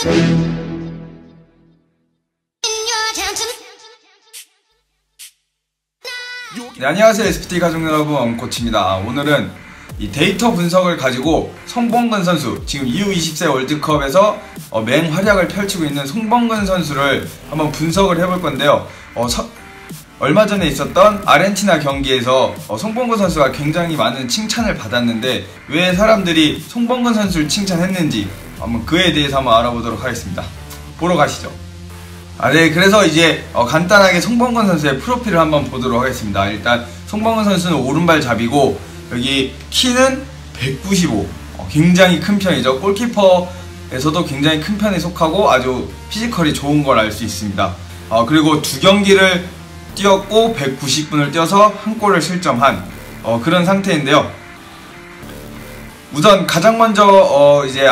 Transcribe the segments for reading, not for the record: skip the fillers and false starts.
네, 안녕하세요. SPT 가족 여러분, 엄코치입니다. 오늘은 이 데이터 분석을 가지고 송범근 선수, 지금 U20세 월드컵에서 맹활약을 펼치고 있는 송범근 선수를 한번 분석을 해볼 건데요. 얼마 전에 있었던 아르헨티나 경기에서 송범근 선수가 굉장히 많은 칭찬을 받았는데 왜 사람들이 송범근 선수를 칭찬했는지 한번 그에 대해서 한번 알아보도록 하겠습니다. 보러 가시죠. 네, 그래서 이제 간단하게 송범근 선수의 프로필을 한번 보도록 하겠습니다. 일단 송범근 선수는 오른발 잡이고 여기 키는 195, 굉장히 큰 편이죠. 골키퍼에서도 굉장히 큰 편에 속하고 아주 피지컬이 좋은 걸 알 수 있습니다. 그리고 2경기를 뛰었고 190분을 뛰어서 한 골을 실점한 그런 상태인데요. 우선 가장 먼저 이제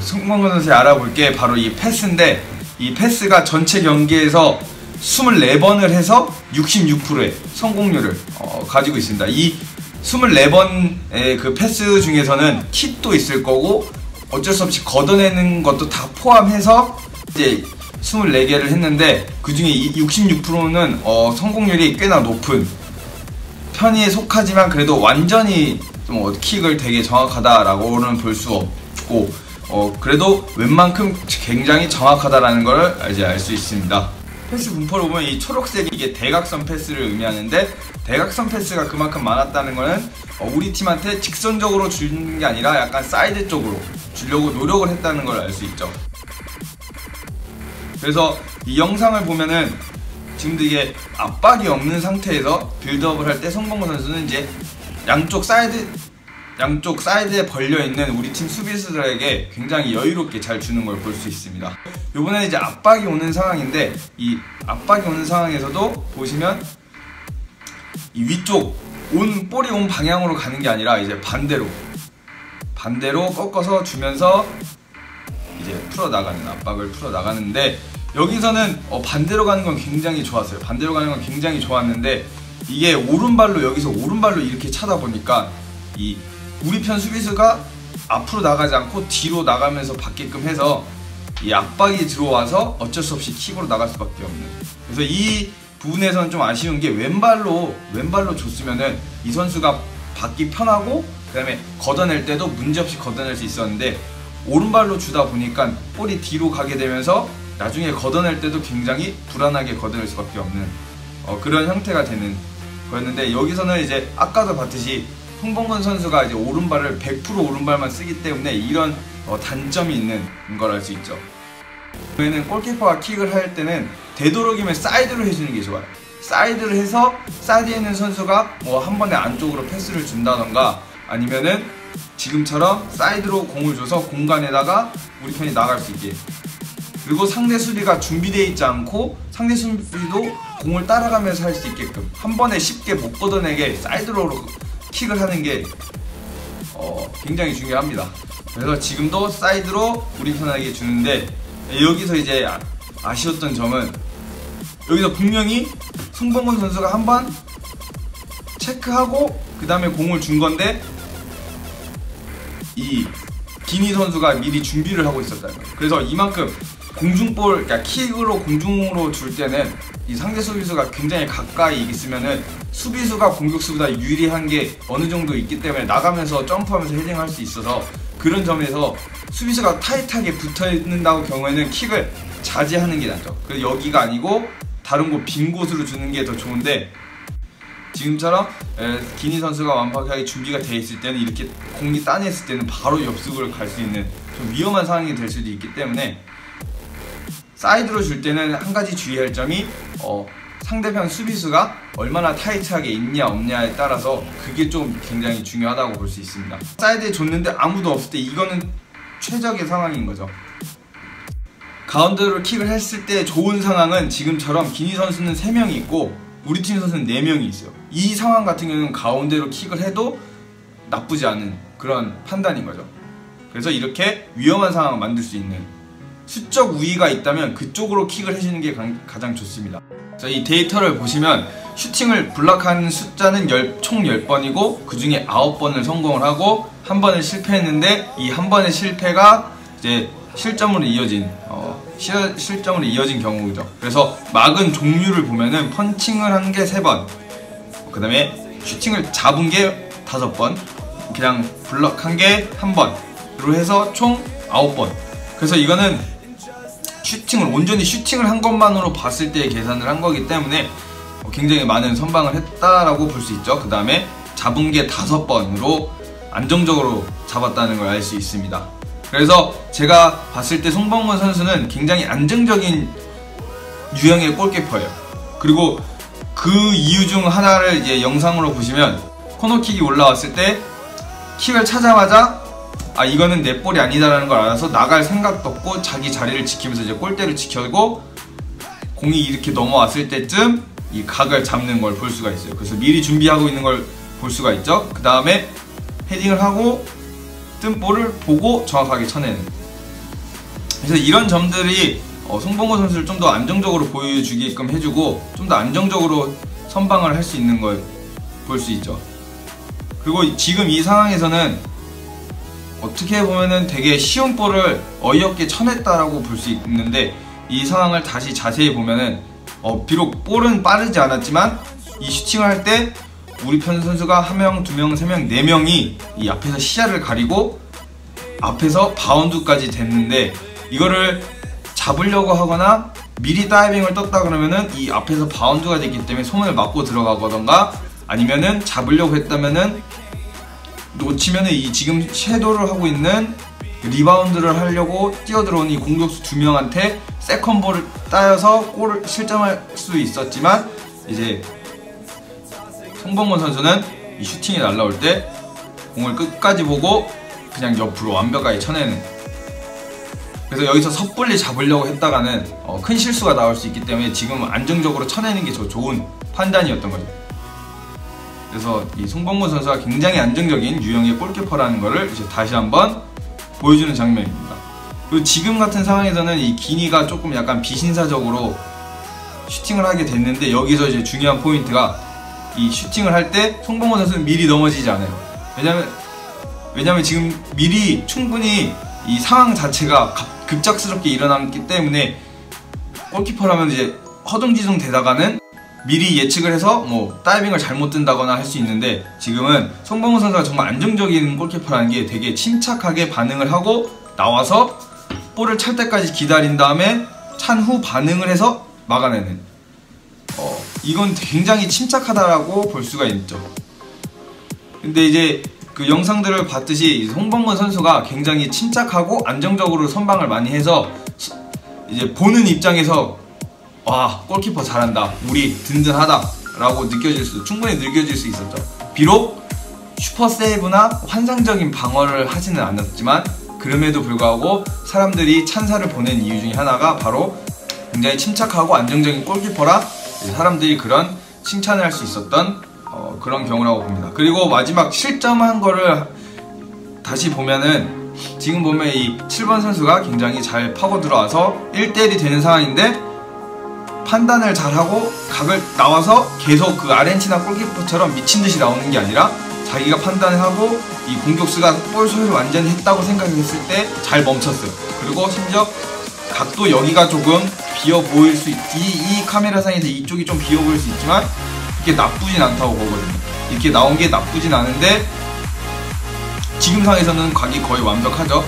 송범근 선수의 알아볼 게 바로 이 패스인데, 이 패스가 전체 경기에서 24번을 해서 66%의 성공률을 가지고 있습니다. 이 24번의 그 패스 중에서는 킥도 있을 거고 어쩔 수 없이 걷어내는 것도 다 포함해서 이제 24개를 했는데, 그 중에 66%는 성공률이 꽤나 높은 편에 속하지만 그래도 완전히 좀 킥을 되게 정확하다라고는 볼 수 없고 그래도 웬만큼 굉장히 정확하다라는 걸 이제 알 수 있습니다. 패스 분포를 보면 이 초록색이 이게 대각선 패스를 의미하는데, 대각선 패스가 그만큼 많았다는 거는 우리 팀한테 직선적으로 주는 게 아니라 약간 사이드 쪽으로 주려고 노력을 했다는 걸 알 수 있죠. 그래서 이 영상을 보면은 지금도 이게 압박이 없는 상태에서 빌드업을 할 때 송범근 선수는 이제 양쪽 사이드에 벌려있는 우리 팀 수비수들에게 굉장히 여유롭게 잘 주는 걸 볼 수 있습니다. 요번에 이제 압박이 오는 상황인데, 이 압박이 오는 상황에서도 보시면 이 위쪽 볼이 온 방향으로 가는 게 아니라 이제 반대로 꺾어서 주면서 이제 압박을 풀어나가는데, 여기서는 반대로 가는 건 굉장히 좋았어요. 반대로 가는 건 굉장히 좋았는데, 이게 여기서 오른발로 이렇게 차다 보니까 이 우리 편 수비수가 앞으로 나가지 않고 뒤로 나가면서 받게끔 해서 이 압박이 들어와서 어쩔 수 없이 킥으로 나갈 수밖에 없는, 그래서 이 부분에서는 좀 아쉬운 게 왼발로 줬으면은 이 선수가 받기 편하고 그 다음에 걷어낼 때도 문제없이 걷어낼 수 있었는데, 오른발로 주다 보니까 볼이 뒤로 가게 되면서 나중에 걷어낼 때도 굉장히 불안하게 걷어낼 수밖에 없는 그런 형태가 되는 거였는데, 여기서는 이제 아까도 봤듯이 송범근 선수가 이제 100% 오른발만 쓰기 때문에 이런 단점이 있는 걸 알 수 있죠. 그러면 골키퍼가 킥을 할 때는 되도록이면 사이드로 해주는 게 좋아요. 사이드를 해서 사이드에 있는 선수가 한 번에 안쪽으로 패스를 준다던가, 아니면은 지금처럼 사이드로 공을 줘서 공간에다가 우리 편이 나갈 수 있게, 그리고 상대 수비가 준비되어 있지 않고 상대 수비도 공을 따라가면서 할 수 있게끔 한 번에 쉽게 못 걷어내게 사이드로 킥을 하는 게 굉장히 중요합니다. 그래서 지금도 사이드로 우리 편에게 주는데, 여기서 이제 아쉬웠던 점은, 여기서 분명히 송범근 선수가 한번 체크하고 그 다음에 공을 준 건데, 이 기니 선수가 미리 준비를 하고 있었다는 거예요. 그래서 이만큼 공중볼, 그러니까 킥으로 공중으로 줄 때는 이 상대 수비수가 굉장히 가까이 있으면은 수비수가 공격수보다 유리한 게 어느 정도 있기 때문에 나가면서 점프하면서 헤딩할 수 있어서, 그런 점에서 수비수가 타이트하게 붙어 있는다고 경우에는 킥을 자제하는 게 낫죠. 그래서 여기가 아니고 다른 곳 빈 곳으로 주는 게 더 좋은데, 지금처럼 기니 선수가 완벽하게 준비가 돼 있을 때는 이렇게 공이 따냈을 때는 바로 옆쪽으로 갈 수 있는 좀 위험한 상황이 될 수도 있기 때문에, 사이드로 줄 때는 한 가지 주의할 점이 상대편 수비수가 얼마나 타이트하게 있냐 없냐에 따라서 그게 좀 굉장히 중요하다고 볼 수 있습니다. 사이드에 줬는데 아무도 없을 때 이거는 최적의 상황인 거죠. 가운데로 킥을 했을 때 좋은 상황은 지금처럼 기니 선수는 3명이 있고 우리 팀 선수는 4명이 있어요. 이 상황 같은 경우는 가운데로 킥을 해도 나쁘지 않은 그런 판단인 거죠. 그래서 이렇게 위험한 상황을 만들 수 있는, 수적 우위가 있다면 그쪽으로 킥을 해주는 게 가장 좋습니다. 자, 이 데이터를 보시면 슈팅을 블락한 숫자는 총 10번이고 그 중에 9번을 성공을 하고 한 번을 실패했는데, 이 한 번의 실패가 이제 실점으로 이어진 실점으로 이어진 경우죠. 그래서 막은 종류를 보면은 펀칭을 한 게 3번, 그 다음에 슈팅을 잡은 게 5번, 그냥 블럭한 게 1번으로 해서 총 9번. 그래서 이거는 온전히 슈팅을 한 것만으로 봤을 때 계산을 한 거기 때문에 굉장히 많은 선방을 했다라고 볼 수 있죠. 그 다음에 잡은 게 5번으로 안정적으로 잡았다는 걸 알 수 있습니다. 그래서 제가 봤을 때 송범근 선수는 굉장히 안정적인 유형의 골키퍼예요. 그리고 그 이유 중 하나를 이제 영상으로 보시면 코너킥이 올라왔을 때 킥을 차자마자 이거는 내 볼이 아니다라는 걸 알아서 나갈 생각도 없고 자기 자리를 지키면서 이제 골대를 지켜고 공이 이렇게 넘어왔을 때쯤 이 각을 잡는 걸 볼 수가 있어요. 그래서 미리 준비하고 있는 걸 볼 수가 있죠. 그 다음에 헤딩을 하고 뜬 볼을 보고 정확하게 쳐내는. 그래서 이런 점들이 송범근 선수를 좀 더 안정적으로 보여주게끔 해주고 좀 더 안정적으로 선방을 할 수 있는 걸 볼 수 있죠. 그리고 지금 이 상황에서는 어떻게 보면은 되게 쉬운 볼을 어이없게 쳐냈다라고 볼 수 있는데, 이 상황을 다시 자세히 보면은 비록 볼은 빠르지 않았지만 이 슈팅을 할 때 우리 편 선수가 1명, 2명, 3명, 4명이 이 앞에서 시야를 가리고 앞에서 바운드까지 됐는데, 이거를 잡으려고 하거나 미리 다이빙을 떴다 그러면은 이 앞에서 바운드가 됐기 때문에 손을 맞고 들어가거던가, 아니면은 잡으려고 했다면은 놓치면은 이 지금 섀도를 하고 있는 리바운드를 하려고 뛰어들어온 이 공격수 2명한테 세컨볼을 따여서 골을 실점할 수 있었지만, 이제 송범근 선수는 이 슈팅이 날라올 때 공을 끝까지 보고 그냥 옆으로 완벽하게 쳐내는. 그래서 여기서 섣불리 잡으려고 했다가는 큰 실수가 나올 수 있기 때문에 지금 안정적으로 쳐내는 게 더 좋은 판단이었던 거죠. 그래서 이 송범근 선수가 굉장히 안정적인 유형의 골키퍼라는 것을 이제 다시 한번 보여주는 장면입니다. 그리고 지금 같은 상황에서는 이 기니가 조금 약간 비신사적으로 슈팅을 하게 됐는데, 여기서 이제 중요한 포인트가 이 슈팅을 할 때 송범근 선수는 미리 넘어지지 않아요. 왜냐면 지금 미리 충분히 이 상황 자체가 급작스럽게 일어났기 때문에 골키퍼라면 이제 허둥지둥 되다가는 미리 예측을 해서 뭐 다이빙을 잘못 뜬다거나 할 수 있는데, 지금은 송범근 선수가 정말 안정적인 골키퍼라는 게 되게 침착하게 반응을 하고 나와서 볼을 찰 때까지 기다린 다음에 찬 후 반응을 해서 막아내는, 이건 굉장히 침착하다라고 볼 수가 있죠. 근데 이제 그 영상들을 봤듯이 송범근 선수가 굉장히 침착하고 안정적으로 선방을 많이 해서 이제 보는 입장에서 와, 골키퍼 잘한다, 우리 든든하다 라고 충분히 느껴질 수 있었죠. 비록 슈퍼 세이브나 환상적인 방어를 하지는 않았지만 그럼에도 불구하고 사람들이 찬사를 보낸 이유 중에 하나가 바로 굉장히 침착하고 안정적인 골키퍼라 사람들이 그런 칭찬을 할 수 있었던 그런 경우라고 봅니다. 그리고 마지막 실점한 거를 다시 보면은, 지금 보면 이 7번 선수가 굉장히 잘 파고 들어와서 1대1이 되는 상황인데 판단을 잘하고 각을 나와서 계속 그 아르헨티나 골키퍼처럼 미친듯이 나오는 게 아니라 자기가 판단을 하고 이 공격수가 볼 소유를 완전히 했다고 생각했을 때 잘 멈췄어요. 그리고 심지어 각도 여기가 조금 비어 보일 수 이 카메라상에서 이쪽이 좀 비어 보일 수 있지만 이게 나쁘진 않다고 보거든요. 이렇게 나온 게 나쁘진 않은데 지금 상에서는 각이 거의 완벽하죠.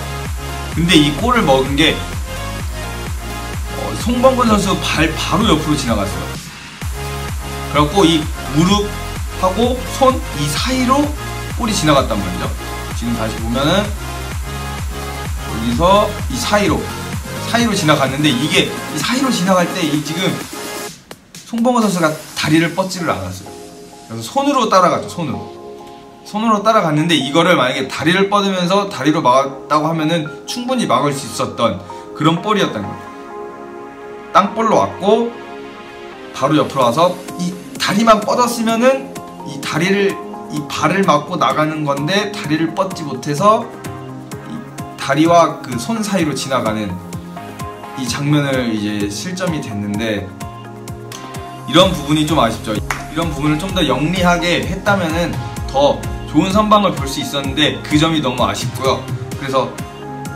근데 이 골을 먹은 게 송범근 선수 발 바로 옆으로 지나갔어요. 그래갖고 이 무릎하고 손 이 사이로 볼이 지나갔단 말이죠. 지금 다시 보면은 여기서 이 사이로 지나갔는데, 이게 이 사이로 지나갈 때 이 지금 송범근 선수가 다리를 뻗지를 않았어요. 그래서 손으로 따라갔죠. 손으로 따라갔는데, 이거를 만약에 다리를 뻗으면서 다리로 막았다고 하면은 충분히 막을 수 있었던 그런 볼이었다는 거예요. 땅볼로 왔고 바로 옆으로 와서 이 다리만 뻗었으면은 이 발을 맞고 나가는 건데, 다리를 뻗지 못해서 이 다리와 그 손 사이로 지나가는 이 장면을 이제 실점이 됐는데, 이런 부분이 좀 아쉽죠. 이런 부분을 좀 더 영리하게 했다면은 더 좋은 선방을 볼 수 있었는데 그 점이 너무 아쉽고요. 그래서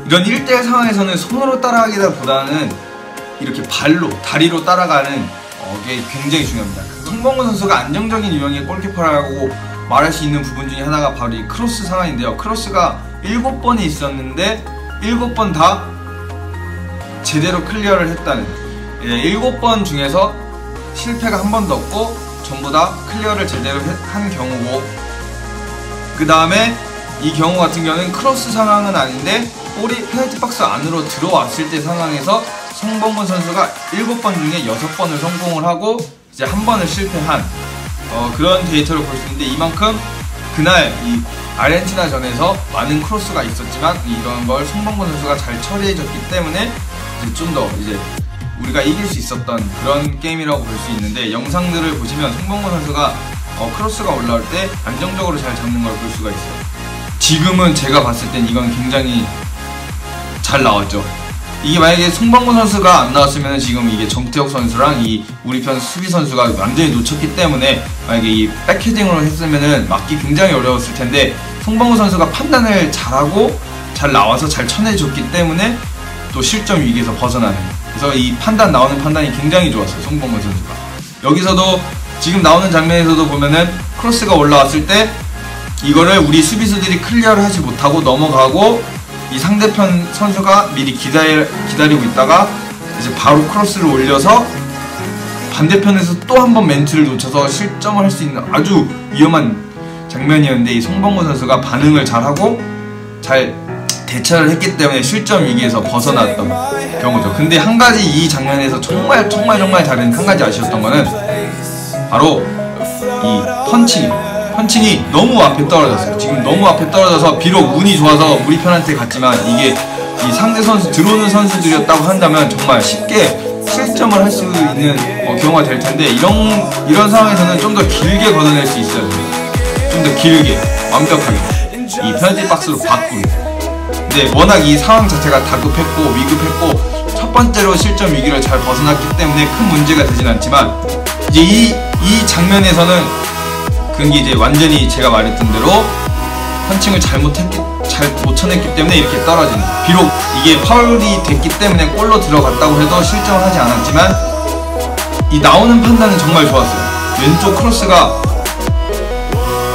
이런 1대1 상황에서는 손으로 따라가기보다는 이렇게 발로, 다리로 따라가는 게 굉장히 중요합니다. 송범근 선수가 안정적인 유형의 골키퍼라고 말할 수 있는 부분 중에 하나가 바로 이 크로스 상황인데요. 크로스가 7번이 있었는데 7번 다 제대로 클리어를 했다는, 7번 중에서 실패가 한 번도 없고 전부 다 클리어를 제대로 한 경우고, 그 다음에 이 경우 같은 경우는 크로스 상황은 아닌데 볼이 페널티 박스 안으로 들어왔을 때 상황에서 송범근 선수가 7번 중에 6번을 성공을 하고 이제 한 번을 실패한 그런 데이터를 볼 수 있는데, 이만큼 그날 이 아르헨티나전에서 많은 크로스가 있었지만 이런 걸 송범근 선수가 잘 처리해줬기 때문에 이제 좀 더 이제 우리가 이길 수 있었던 그런 게임이라고 볼 수 있는데, 영상들을 보시면 송범근 선수가 크로스가 올라올 때 안정적으로 잘 잡는 걸 볼 수가 있어요. 지금은 제가 봤을 땐 이건 굉장히 잘 나왔죠. 이게 만약에 송범근 선수가 안 나왔으면 지금 이게 정태욱 선수랑 이 우리 편 수비 선수가 완전히 놓쳤기 때문에 만약에 이 백헤딩으로 했으면은 막기 굉장히 어려웠을 텐데, 송범근 선수가 판단을 잘하고 잘 나와서 잘 쳐내줬기 때문에 또 실점 위기에서 벗어나는, 그래서 이 나오는 판단이 굉장히 좋았어요, 송범근 선수가. 여기서도 지금 나오는 장면에서도 보면은 크로스가 올라왔을 때 이거를 우리 수비수들이 클리어를 하지 못하고 넘어가고, 이 상대편 선수가 미리 기다리고 있다가 이제 바로 크로스를 올려서 반대편에서 또 한 번 멘트를 놓쳐서 실점을 할 수 있는 아주 위험한 장면이었는데, 이 송범근 선수가 반응을 잘하고 잘 대처를 했기 때문에 실점 위기에서 벗어났던 경우죠. 근데 한 가지 이 장면에서 정말 잘한 한 가지 아쉬웠던 거는 바로 이 펀칭이 너무 앞에 떨어졌어요. 지금 너무 앞에 떨어져서 비록 운이 좋아서 우리 편한테 갔지만 이게 이 상대 선수, 들어오는 선수들이었다고 한다면 정말 쉽게 실점을 할 수 있는 경우가 될 텐데, 이런 상황에서는 좀 더 길게 걷어낼 수 있어야 돼요. 좀 더 길게, 완벽하게 이 페널티 박스로 밖으로. 근데 워낙 이 상황 자체가 다급했고 위급했고 첫 번째로 실점 위기를 잘 벗어났기 때문에 큰 문제가 되진 않지만, 이제 이 장면에서는 그게 이제 완전히 제가 말했던 대로 펀칭을 잘 못 쳐냈기 때문에 이렇게 떨어지는, 비록 이게 파울이 됐기 때문에 골로 들어갔다고 해도 실점을 하지 않았지만 이 나오는 판단은 정말 좋았어요. 왼쪽 크로스가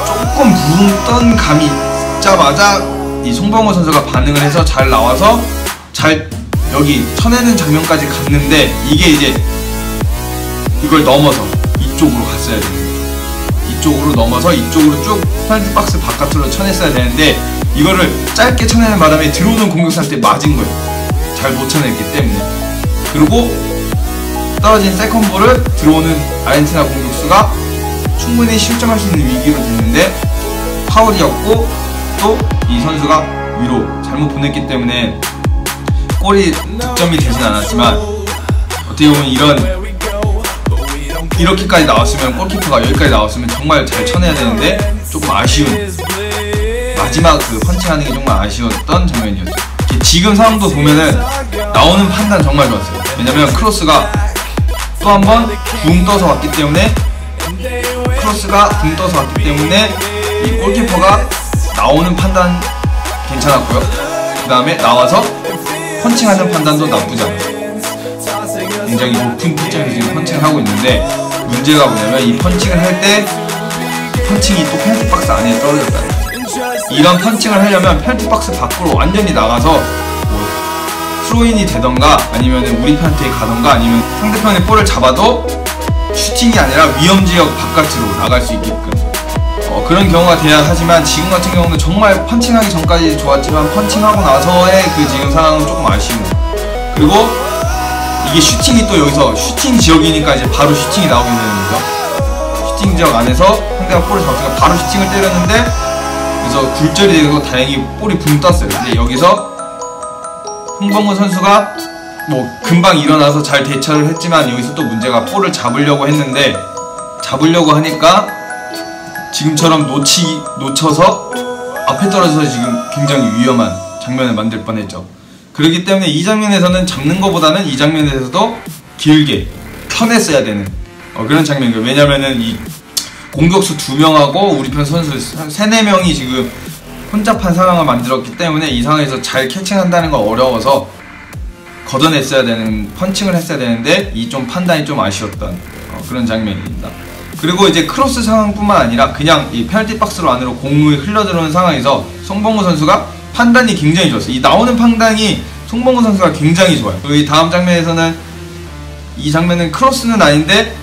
조금 붕 뜬 감이 있자마자 이 송범근 선수가 반응을 해서 잘 나와서 잘 여기 쳐내는 장면까지 갔는데, 이게 이제 이걸 넘어서 이쪽으로 갔어야 돼요. 이쪽으로 넘어서 이쪽으로 쭉 페널티 박스 바깥으로 쳐냈어야 되는데, 이거를 짧게 쳐내는 바람에 들어오는 공격수한테 맞은 거예요. 잘 못 쳐냈기 때문에. 그리고 떨어진 세컨볼을 들어오는 아르헨티나 공격수가 충분히 실점할 수 있는 위기로 됐는데 파울이었고, 또 이 선수가 위로 잘못 보냈기 때문에 골이 득점이 되진 않았지만, 어떻게 보면 이렇게까지 나왔으면, 골키퍼가 여기까지 나왔으면 정말 잘 쳐내야 되는데 조금 아쉬운, 마지막 그 펀칭하는 게 정말 아쉬웠던 장면이었죠. 지금 상황도 보면은 나오는 판단 정말 좋았어요. 왜냐면 크로스가 또 한 번 붕 떠서 왔기 때문에, 이 골키퍼가 나오는 판단 괜찮았고요. 그 다음에 나와서 펀칭하는 판단도 나쁘지 않아요. 굉장히 높은 피점에서 지금 펀칭을 하고 있는데, 문제가 뭐냐면 이 펀칭을 할 때 펀칭이 또 페널티 박스 안에 떨어졌다는 거예요. 이런 펀칭을 하려면 페널티 박스 밖으로 완전히 나가서 뭐 스로인이 되던가 아니면 우리 편한테 가던가 아니면 상대편의 볼을 잡아도 슈팅이 아니라 위험지역 바깥으로 나갈 수 있게끔 그런 경우가 돼야 하지만, 지금 같은 경우는 정말 펀칭하기 전까지 좋았지만 펀칭하고 나서의 그 지금 상황은 조금 아쉬운. 그리고 이게 슈팅이 또 여기서 슈팅 지역이니까 이제 바로 슈팅이 나오게 되는 거죠. 슈팅 지역 안에서 상대가 볼을 잡았으니까 바로 슈팅을 때렸는데, 그래서 굴절이 되고 다행히 볼이 붕 떴어요. 근데 여기서 송범근 선수가 뭐 금방 일어나서 잘 대처를 했지만, 여기서 또 문제가 볼을 잡으려고 했는데, 잡으려고 하니까 지금처럼 놓쳐서 앞에 떨어져서 지금 굉장히 위험한 장면을 만들 뻔했죠. 그렇기 때문에 이 장면에서는 잡는 것보다는 이 장면에서도 길게 펴냈어야 되는 그런 장면이에요. 왜냐면은 이 공격수 2명하고 우리 편 선수 3, 4명이 지금 혼잡한 상황을 만들었기 때문에 이 상황에서 잘 캐칭한다는 건 어려워서 걷어냈어야 되는, 펀칭을 했어야 되는데 이 좀 판단이 좀 아쉬웠던 그런 장면입니다. 그리고 이제 크로스 상황뿐만 아니라 그냥 이 페널티 박스로 안으로 공이 흘러들어오는 상황에서 송봉구 선수가 판단이 굉장히 좋았어요. 이 나오는 판단이 송봉구 선수가 굉장히 좋아요. 그리고 이 다음 장면에서는 이 장면은 크로스는 아닌데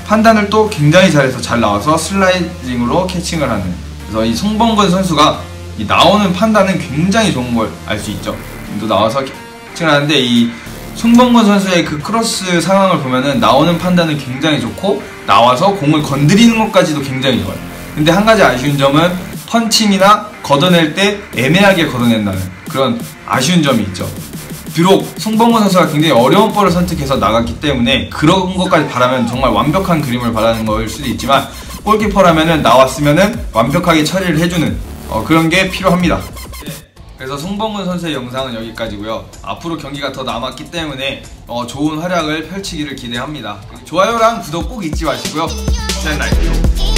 판단을 또 굉장히 잘해서 잘 나와서 슬라이딩으로 캐칭을 하는, 그래서 이 송봉근 선수가 이 나오는 판단은 굉장히 좋은 걸 알 수 있죠. 또 나와서 캐칭을 하는데 이 송봉근 선수의 그 크로스 상황을 보면은 나오는 판단은 굉장히 좋고 나와서 공을 건드리는 것까지도 굉장히 좋아요. 근데 한 가지 아쉬운 점은 펀칭이나 걷어낼 때 애매하게 걷어낸다는 그런 아쉬운 점이 있죠. 비록 송봉근 선수가 굉장히 어려운 볼을 선택해서 나갔기 때문에 그런 것까지 바라면 정말 완벽한 그림을 바라는 거일 수도 있지만, 골키퍼라면은 나왔으면은 완벽하게 처리를 해주는 그런 게 필요합니다. 그래서 송봉근 선수의 영상은 여기까지고요. 앞으로 경기가 더 남았기 때문에 좋은 활약을 펼치기를 기대합니다. 좋아요랑 구독 꼭 잊지 마시고요. 잘 날게요.